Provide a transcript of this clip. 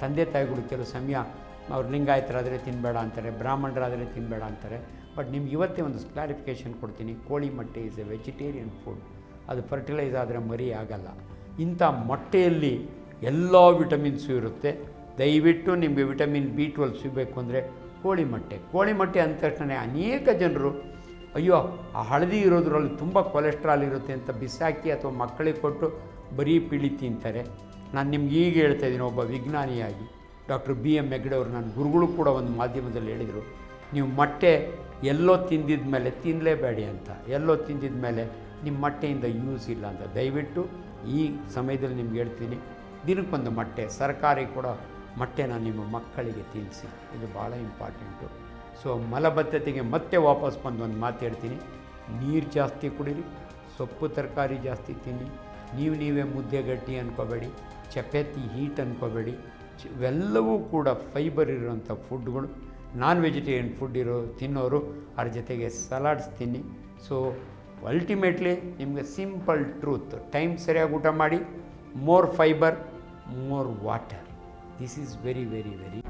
ತಂದೆ ತಾಯಿಗಳು ಕೆಲವು ಸಮಯ ಅವ್ರು ಲಿಂಗಾಯತರಾದರೆ ತಿನ್ನಬೇಡ ಅಂತಾರೆ, ಬ್ರಾಹ್ಮಣರಾದರೆ ತಿನ್ನಬೇಡ ಅಂತಾರೆ. ಬಟ್ ನಿಮ್ಗೆ ಇವತ್ತೇ ಒಂದು ಕ್ಲಾರಿಫಿಕೇಷನ್ ಕೊಡ್ತೀನಿ. ಕೋಳಿ ಮೊಟ್ಟೆ ಈಸ್ ಎ ವೆಜಿಟೇರಿಯನ್ ಫುಡ್. ಅದು ಫರ್ಟಿಲೈಸ್ ಆದರೆ ಮರಿ ಆಗಲ್ಲ. ಇಂಥ ಮೊಟ್ಟೆಯಲ್ಲಿ ಎಲ್ಲ ವಿಟಮಿನ್ಸು ಇರುತ್ತೆ. ದಯವಿಟ್ಟು ನಿಮಗೆ ವಿಟಮಿನ್ B12 ಸಿಗಬೇಕು ಅಂದರೆ ಕೋಳಿ ಮೊಟ್ಟೆ ಅಂದ ತಕ್ಷಣ ಅನೇಕ ಜನರು ಅಯ್ಯೋ ಆ ಹಳದಿ ಇರೋದ್ರಲ್ಲಿ ತುಂಬ ಕೊಲೆಸ್ಟ್ರಾಲ್ ಇರುತ್ತೆ ಅಂತ ಬಿಸಾಕಿ ಅಥವಾ ಮಕ್ಕಳಿಗೆ ಕೊಟ್ಟು ಬರೀ ಪಿಳಿ ತಿಂತಾರೆ. ನಾನು ನಿಮ್ಗೆ ಈಗ ಹೇಳ್ತಾ ಇದ್ದೀನಿ, ಒಬ್ಬ ವಿಜ್ಞಾನಿಯಾಗಿ ಡಾಕ್ಟರ್ BM ಹೆಗ್ಡೆ ಅವರು ನನ್ನ ಗುರುಗಳು ಕೂಡ ಒಂದು ಮಾಧ್ಯಮದಲ್ಲಿ ಹೇಳಿದರು, ನೀವು ಮೊಟ್ಟೆ ಎಲ್ಲೋ ತಿಂದಿದ ಮೇಲೆ ತಿನ್ನಲೇಬೇಡಿ ಅಂತ. ಎಲ್ಲೋ ತಿಂದಿದ ಮೇಲೆ ನಿಮ್ಮ ಮೊಟ್ಟೆಯಿಂದ ಯೂಸ್ ಇಲ್ಲ ಅಂತ. ದಯವಿಟ್ಟು ಈ ಸಮಯದಲ್ಲಿ ನಿಮ್ಗೆ ಹೇಳ್ತೀನಿ, ದಿನಕ್ಕೊಂದು ಮೊಟ್ಟೆ, ಸರ್ಕಾರಿ ಕೂಡ ಮೊಟ್ಟೆನ ನಿಮ್ಮ ಮಕ್ಕಳಿಗೆ ತಿನ್ನಿಸಿ. ಇದು ಭಾಳ ಇಂಪಾರ್ಟೆಂಟು. ಸೊ ಮಲಬದ್ಧತೆಗೆ ಮತ್ತೆ ವಾಪಸ್ ಬಂದು ಒಂದು ಮಾತು ಹೇಳ್ತೀನಿ, ನೀರು ಜಾಸ್ತಿ ಕುಡೀರಿ, ಸೊಪ್ಪು ತರಕಾರಿ ಜಾಸ್ತಿ ತಿನ್ನಿ. ನೀವೇ ಮುದ್ದೆ ಗಟ್ಟಿ ಅಂದ್ಕೋಬೇಡಿ, ಚಪಾತಿ ಹೀಟ್ ಅಂದ್ಕೋಬೇಡಿ. ಇವೆಲ್ಲವೂ ಕೂಡ ಫೈಬರ್ ಇರೋವಂಥ ಫುಡ್ಗಳು. ನಾನ್ ವೆಜಿಟೇರಿಯನ್ ಫುಡ್ ತಿನ್ನೋರು ಅದ್ರ ಜೊತೆಗೆ ಸಲಾಡ್ಸ್ ತಿನ್ನಿ. ಸೊ ಅಲ್ಟಿಮೇಟ್ಲಿ ನಿಮಗೆ ಸಿಂಪಲ್ ಟ್ರೂತ್, ಟೈಮ್ ಸರಿಯಾಗಿ ಊಟ ಮಾಡಿ, more fibre, more water. This is very very very